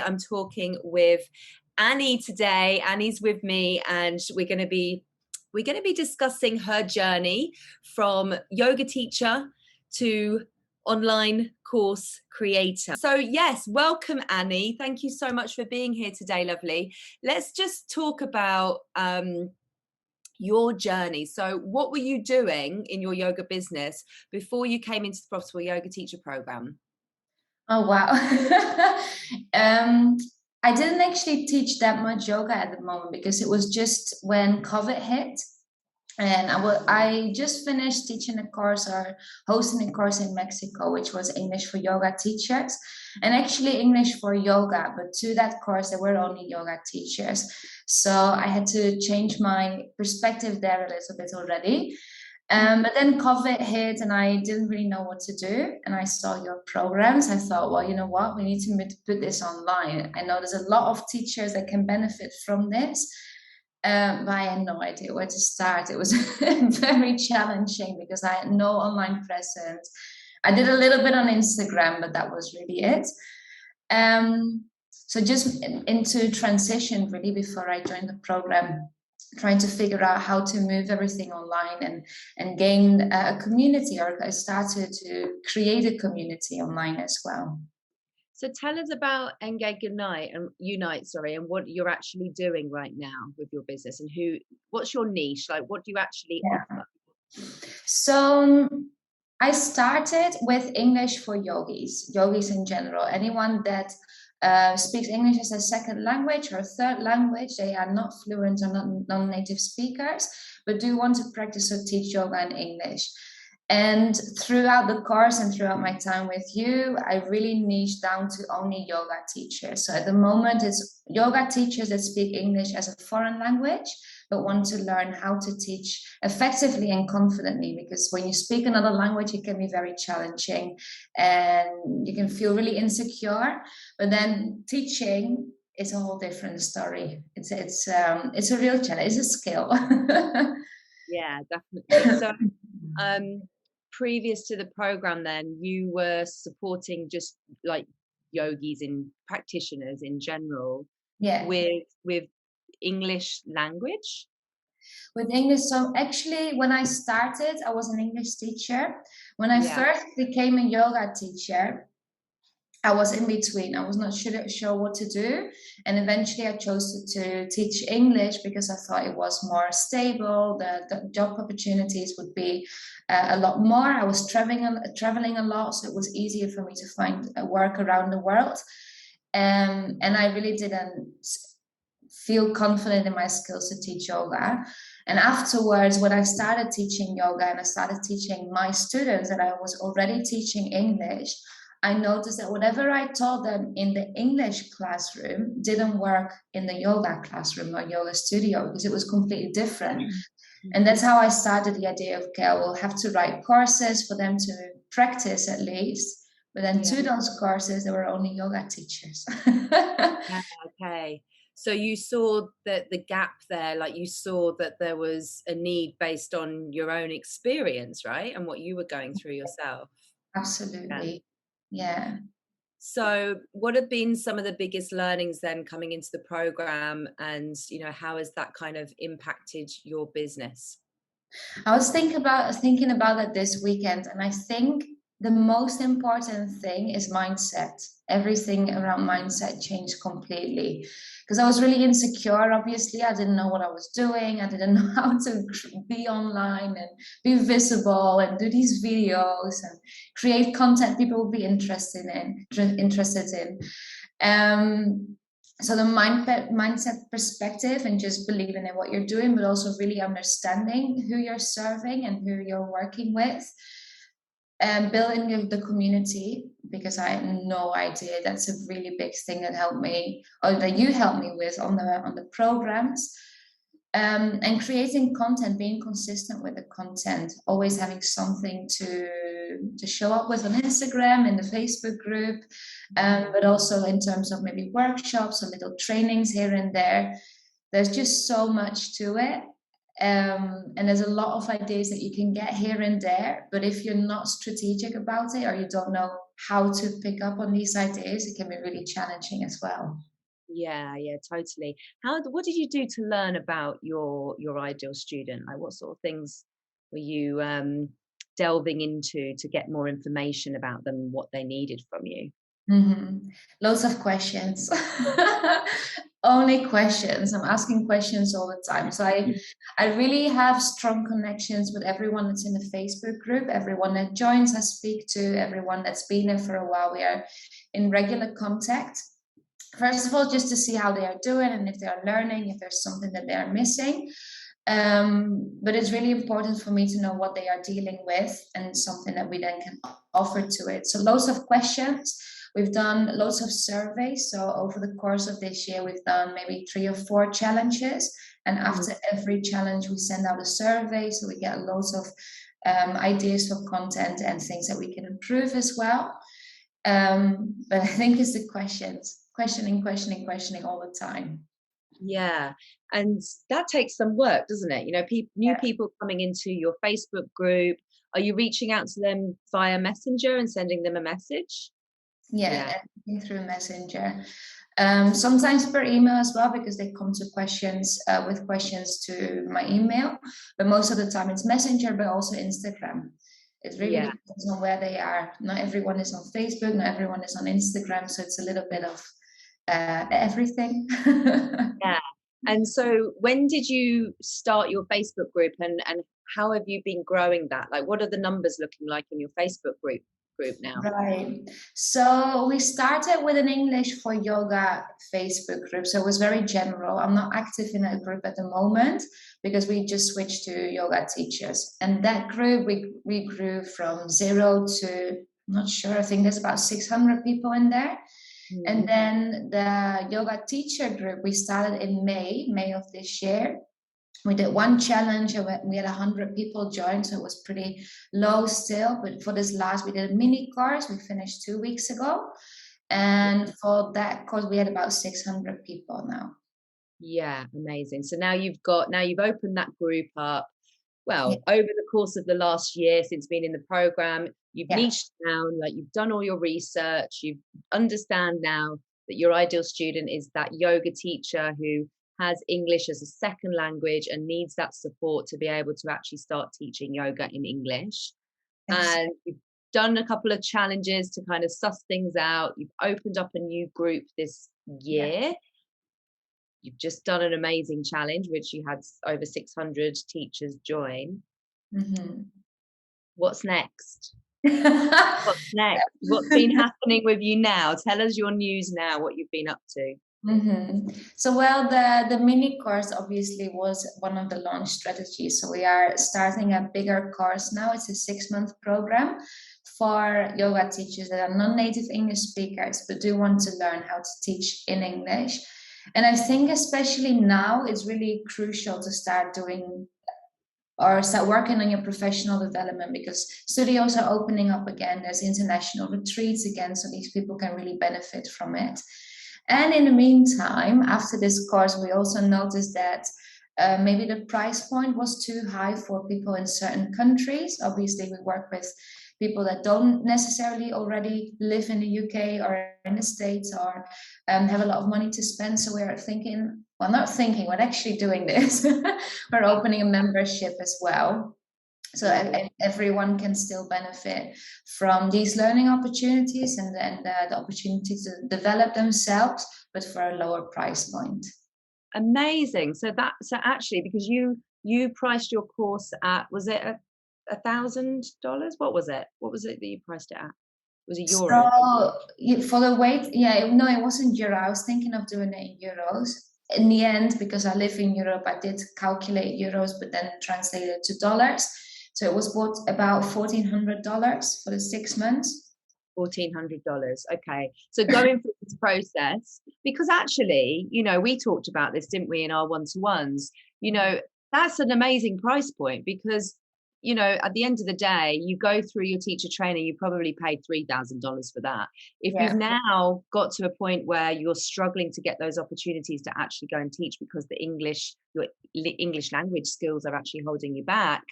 I'm talking with Annie today. Annie's with me, and we're going to be discussing her journey from yoga teacher to online course creator. So yes, welcome Annie. Thank you so much for being here today, lovely. Let's just talk about your journey. So what were you doing in your yoga business before you came into the Profitable Yoga Teacher Program? Oh, wow. I didn't actually teach that much yoga at the moment because it was just when COVID hit. And I just finished teaching a course or hosting a course in Mexico, which was English for yoga teachers and actually English for yoga. But to that course, there were only yoga teachers. So I had to change my perspective there a little bit already. But then COVID hit and I didn't really know what to do. And I saw your programs. I thought, well, you know what? We need to put this online. I know there's a lot of teachers that can benefit from this. But I had no idea where to start. It was very challenging because I had no online presence. I did a little bit on Instagram, but that was really it. So just into transition really before I joined the program, trying to figure out how to move everything online and gain a community, or I started to create a community online as well. So tell us about Engage Unite and what you're actually doing right now with your business, and what's your niche? Like, what do you actually offer? So I started with English for yogis in general, anyone that speaks English as a second language or a third language. They are not fluent or not non-native speakers, but do want to practice or teach yoga in English. And throughout the course and throughout my time with you, I really niched down to only yoga teachers. So at the moment, it's yoga teachers that speak English as a foreign language, but want to learn how to teach effectively and confidently, because when you speak another language, it can be very challenging and you can feel really insecure. But then teaching is a whole different story. It's a real challenge. It's a skill. Yeah, definitely. So previous to the program, then you were supporting just like yogis and practitioners in general, Yeah, with English language. With English. So actually, when I started, I was an English teacher. When I first became a yoga teacher, I was in between. I was not sure what to do. And eventually I chose to teach English because I thought it was more stable. The job opportunities would be a lot more. I was traveling a lot, so it was easier for me to find work around the world. And I really didn't feel confident in my skills to teach yoga. And afterwards, when I started teaching yoga and I started teaching my students that I was already teaching English, I noticed that whatever I taught them in the English classroom didn't work in the yoga classroom or yoga studio because it was completely different. And that's how I started the idea of, okay, I will have to write courses for them to practice at least. But then to those courses, there were only yoga teachers. Okay. So you saw that the gap there, like you saw that there was a need based on your own experience, right? And what you were going through yourself. Absolutely. Yeah. So what have been some of the biggest learnings then coming into the program, and how has that kind of impacted your business? I was thinking about it this weekend, and I think the most important thing is mindset. Everything around mindset changed completely because I was really insecure. Obviously, I didn't know what I was doing. I didn't know how to be online and be visible and do these videos and create content people will be interested in. So the mindset perspective and just believing in what you're doing, but also really understanding who you're serving and who you're working with, and building the community, because I had no idea. That's a really big thing that helped me, or that you helped me with on the programs. And creating content, being consistent with the content, always having something to show up with on Instagram, in the Facebook group, but also in terms of maybe workshops or little trainings here and there. There's just so much to it. And there's a lot of ideas that you can get here and there, but if you're not strategic about it or you don't know how to pick up on these ideas, it can be really challenging as well. Yeah, yeah, totally. What did you do to learn about your ideal student? Like what sort of things were you delving into to get more information about them, what they needed from you? Loads of questions. Only questions. I'm asking questions all the time. So I really have strong connections with everyone that's in the Facebook group, everyone that joins, I speak to, everyone that's been there for a while. We are in regular contact. First of all, just to see how they are doing and if they are learning, if there's something that they are missing. But it's really important for me to know what they are dealing with and something that we then can offer to it. So loads of questions. We've done loads of surveys. So over the course of this year, we've done maybe 3 or 4 challenges. And after every challenge, we send out a survey. So we get loads of ideas for content and things that we can improve as well. But I think it's the questions, questioning all the time. Yeah, and that takes some work, doesn't it? You know, new Yeah. people coming into your Facebook group. Are you reaching out to them via Messenger and sending them a message? Yeah, Yeah, everything through Messenger. Sometimes per email as well, because they come to questions with questions to my email. But most of the time it's Messenger, but also Instagram. It really yeah, depends on where they are. Not everyone is on Facebook, not everyone is on Instagram, so it's a little bit of everything. yeah. And so, when did you start your Facebook group, and how have you been growing that? Like, what are the numbers looking like in your Facebook group now? Right. So we started with an English for yoga Facebook group. So it was very general. I'm not active in that group at the moment because we just switched to yoga teachers. And that group, we grew from 0 to, I'm not sure, I think there's about 600 people in there. And Mm. then the yoga teacher group, we started in May of this year. We did one challenge and we had 100 people join, so it was pretty low still. But for this last, we did a mini course. We finished 2 weeks ago. And for that course, we had about 600 people now. Yeah, amazing. So now you've opened that group up. Yeah. Well, over the course of the last year since being in the program, you've Yeah. niched down, like you've done all your research, you understand now that your ideal student is that yoga teacher who has English as a second language and needs that support to be able to actually start teaching yoga in English. And you've done a couple of challenges to kind of suss things out. You've opened up a new group this Yeah. year. You've just done an amazing challenge, which you had over 600 teachers join. Mhm. What's next? What's next? What's been happening with you now? Tell us your news now, what you've been up to. So, well, the mini course obviously was one of the launch strategies. So we are starting a bigger course now. It's a 6-month program for yoga teachers that are non-native English speakers but do want to learn how to teach in English. And I think especially now it's really crucial to start doing or start working on your professional development because studios are opening up again. There's international retreats again, so these people can really benefit from it. And in the meantime, after this course, we also noticed that maybe the price point was too high for people in certain countries. Obviously, we work with people that don't necessarily already live in the UK or in the States or have a lot of money to spend. So we're thinking, well, not thinking, we're actually doing this. We're opening a membership as well. So everyone can still benefit from these learning opportunities and then the opportunity to develop themselves, but for a lower price point. Amazing. So actually, because you priced your course at, was it $1,000? What was it? What was it that you priced it at? Was it euros? So for the weight, yeah, no, it wasn't euro. I was thinking of doing it in euros. In the end, because I live in Europe, I did calculate euros, but then translate it to dollars. So it was about $1,400 for the 6 months. $1,400. Okay. So going through this process, because actually, you know, we talked about this, didn't we, in our one-to-ones? You know, that's an amazing price point because, you know, at the end of the day, you go through your teacher training, you probably paid $3,000 for that. If Yeah. you've now got to a point where you're struggling to get those opportunities to actually go and teach because your English language skills are actually holding you back,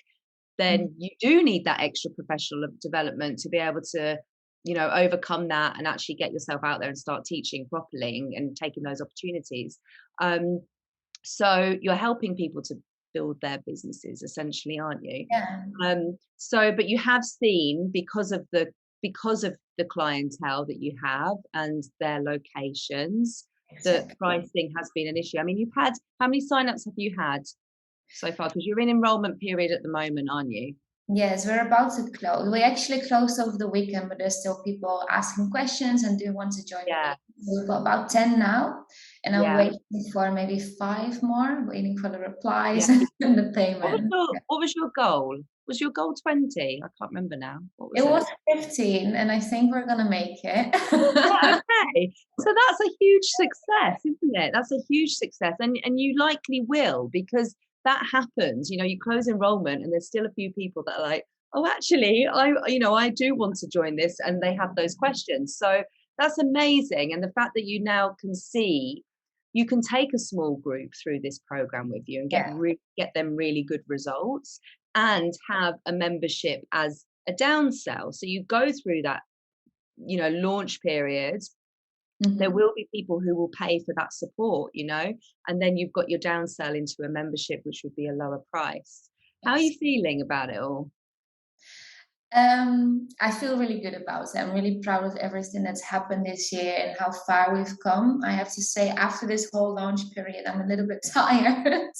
then you do need that extra professional development to be able to overcome that and actually get yourself out there and start teaching properly and taking those opportunities. So you're helping people to build their businesses essentially, aren't you? Yeah, But you have seen, because of the clientele that you have and their locations, that exactly. pricing has been an issue. I mean, you've had, how many signups have you had so far? Because you're in enrollment period at the moment, aren't you? Yes, we're about to close. We actually closed over the weekend, but there's still people asking questions and do want to join the Yeah, meeting. So we've got about 10 now, and I'm yeah, waiting for maybe 5 more, waiting for the yeah. replies and the payment. What was your goal? Was your goal 20? I can't remember now. What It was it? was 15, and I think we're gonna make it. Yeah, okay. So that's a huge success, isn't it? That's a huge success. And you likely will, because that happens. You close enrollment and there's still a few people that are like, oh, actually, I do want to join this, and they have those questions. So that's amazing. And the fact that you now can see you can take a small group through this program with you and Yeah. get them really good results, and have a membership as a downsell. So you go through that launch period. There will be people who will pay for that support, and then you've got your downsell into a membership, which would be a lower price. How are Yes. you feeling about it all? I feel really good about it. I'm really proud of everything that's happened this year and how far we've come. I have to say, after this whole launch period, I'm a little bit tired.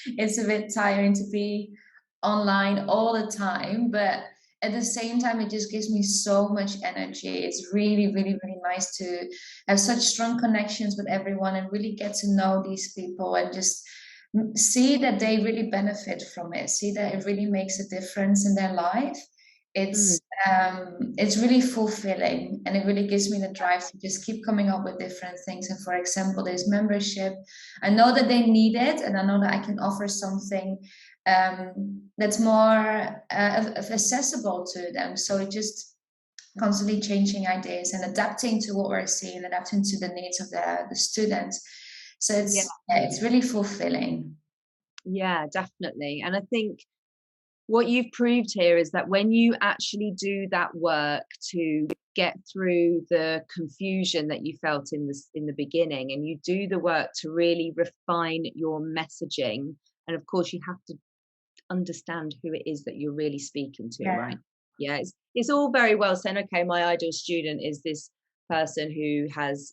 It's a bit tiring to be online all the time, but at the same time, it just gives me so much energy. It's really, really, really nice to have such strong connections with everyone and really get to know these people and just see that they really benefit from it, see that it really makes a difference in their life. Mm, It's really fulfilling, and it really gives me the drive to just keep coming up with different things. And for example, this membership, I know that they need it, and I know that I can offer something that's more accessible to them. So it just constantly changing ideas and adapting to what we're seeing, adapting to the needs of the students. So yeah, it's really fulfilling. yeah, definitely. And I think what you've proved here is that when you actually do that work to get through the confusion that you felt in the beginning, and you do the work to really refine your messaging, and of course you have to understand who it is that you're really speaking to, Yeah. right? Yeah, it's all very well saying, okay, my ideal student is this person who has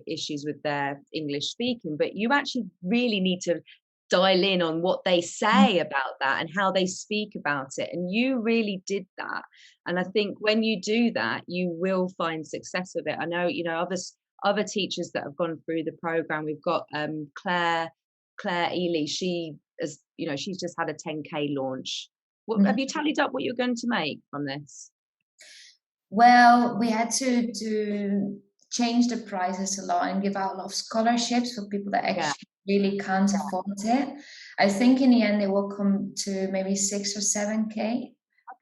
issues with their English speaking, but you actually really need to dial in on what they say about that and how they speak about it, and you really did that. And I think when you do that, you will find success with it. I know other teachers that have gone through the program. We've got Claire Ely. She's just had a 10K launch. What have you tallied up what you're going to make from this? Well, we had to change the prices a lot and give out a lot of scholarships for people that Yeah. actually really can't afford it. I think in the end it will come to maybe 6 or 7K. Okay.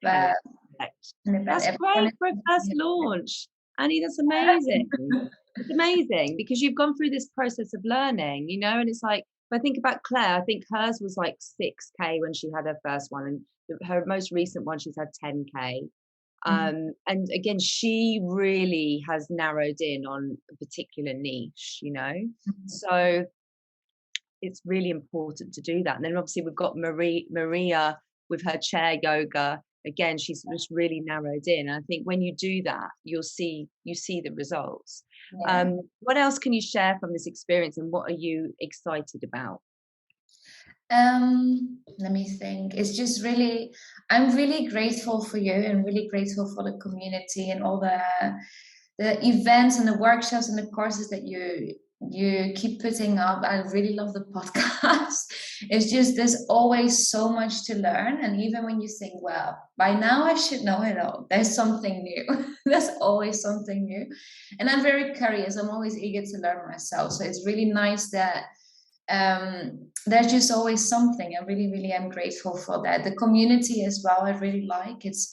But Perfect. but That's everyone great for a first is launch. Annie, that's amazing. It's amazing because you've gone through this process of learning, and it's like, if I think about Claire, I think hers was like 6K when she had her first one, and her most recent one, she's had 10K. And again, she really has narrowed in on a particular niche. So it's really important to do that. And then obviously we've got Maria with her chair yoga. Again, she's just really narrowed in. I think when you do that, you see the results. Yeah. What else can you share from this experience, and what are you excited about? Let me think. It's just really, I'm really grateful for you and really grateful for the community and all the events and the workshops and the courses that you keep putting up. I really love the podcast. It's just there's always so much to learn, and even when you think, well, by now I should know it all, there's something new. There's always something new, and I'm very curious. I'm always eager to learn myself. So it's really nice that there's just always something. I really, really am grateful for that. The community as well, I really like. It's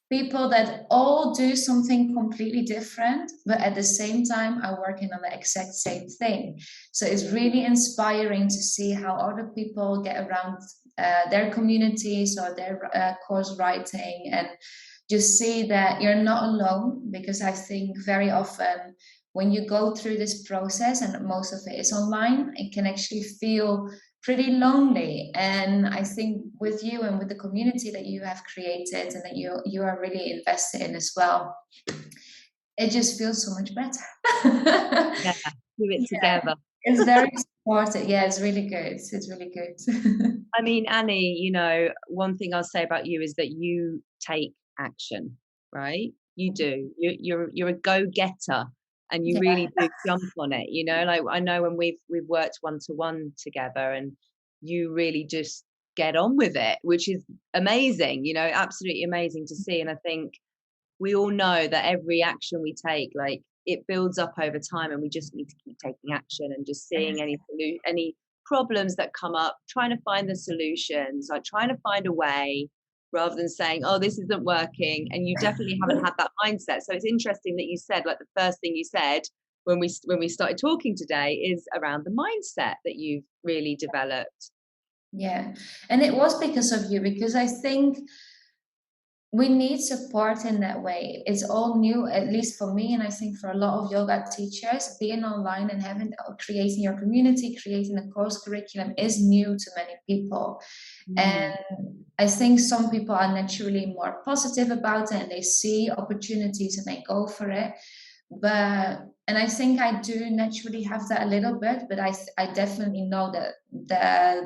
people that all do something completely different, but at the same time are working on the exact same thing. So it's really inspiring to see how other people get around their communities or their course writing, and just see that you're not alone, because I think very often when you go through this process, and most of it is online, it can actually feel pretty lonely. And I think with you and with the community that you have created and that you are really invested in as well, it just feels so much better. Yeah, do it Yeah, together. it's very supported. Yeah, it's really good. It's really good. I mean, Annie, you know, one thing I'll say about you is that you take action, right? You do. You're a go-getter, and you Yeah, really do jump on it. You know, like I know when we've worked one-to-one together, and you really just get on with it, which is amazing. You know, absolutely amazing to see. And I think we all know that every action we take, like it builds up over time, and we just need to keep taking action and just seeing any problems that come up, trying to find the solutions, like trying to find a way rather than saying, oh, this isn't working. And you definitely haven't had that mindset. So it's interesting that you said, like, the first thing you said when we started talking today is around the mindset that you've really developed. yeah. And it was because of you, because I think we need support in that way. It's all new, at least for me, and I think for a lot of yoga teachers, being online and having creating your community, creating a course curriculum is new to many people. Mm, And I think some people are naturally more positive about it and they see opportunities and they go for it. But and I think I do naturally have that a little bit, but I definitely know that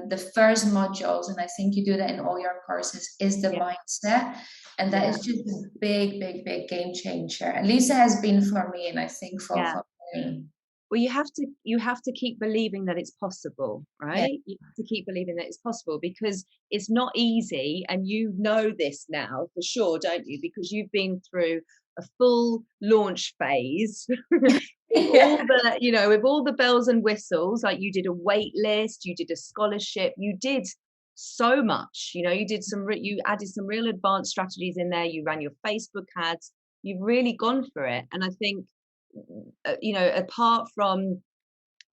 the first modules, and I think you do that in all your courses, is the yeah, mindset. And that yeah, is just a big, big, big game changer. At least it has been for me, and I think yeah. for many. Well, you have to keep believing that it's possible, Yeah. right? You have to keep believing that it's possible, because it's not easy, and you know this now for sure, don't you? Because you've been through a full launch phase with all Yeah. the, with all the bells and whistles. Like, you did a wait list, you did a scholarship, you did so much. You did you added some real advanced strategies in there. You ran your Facebook ads. You've really gone for it, and I think apart from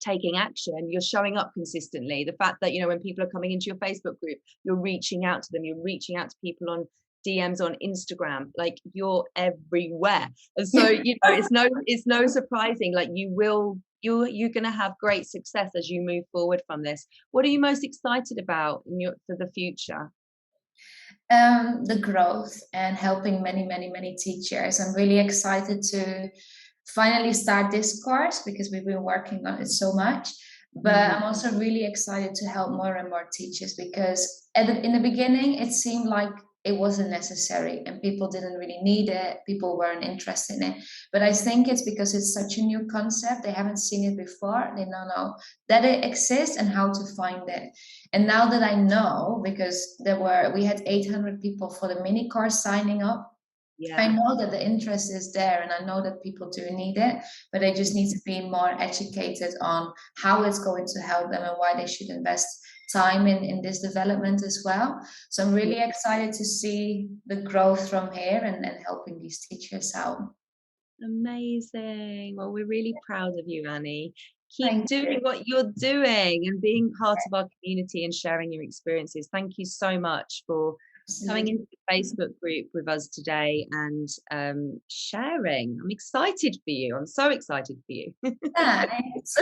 taking action, you're showing up consistently. The fact that, when people are coming into your Facebook group, you're reaching out to them, you're reaching out to people on DMs on Instagram, like you're everywhere. And so, it's no surprising, like you're going to have great success as you move forward from this. What are you most excited about for the future? The growth and helping many, many, many teachers. I'm really excited to finally start this course because we've been working on it so much. But Mhm. I'm also really excited to help more and more teachers, because in the beginning, it seemed like it wasn't necessary and people didn't really need it. People weren't interested in it. But I think it's because it's such a new concept. They haven't seen it before. They don't know that it exists and how to find it. And now that I know, because we had 800 people for the mini course signing up, I Yeah. know that the interest is there and I know that people do need it, but they just need to be more educated on how it's going to help them and why they should invest time in this development as well. So I'm Yeah. really excited to see the growth from here and helping these teachers out. Amazing. Well, we're really proud of you, Annie. Keep Thank doing you. what you're doing and being part of our community and sharing your experiences. Thank you so much for coming Absolutely. into the Facebook group with us today and sharing. I'm excited for you. I'm so excited for you. Thanks.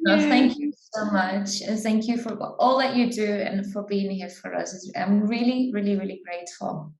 No, thank you You. so much. And thank you for all that you do and for being here for us. I'm really, really, really grateful.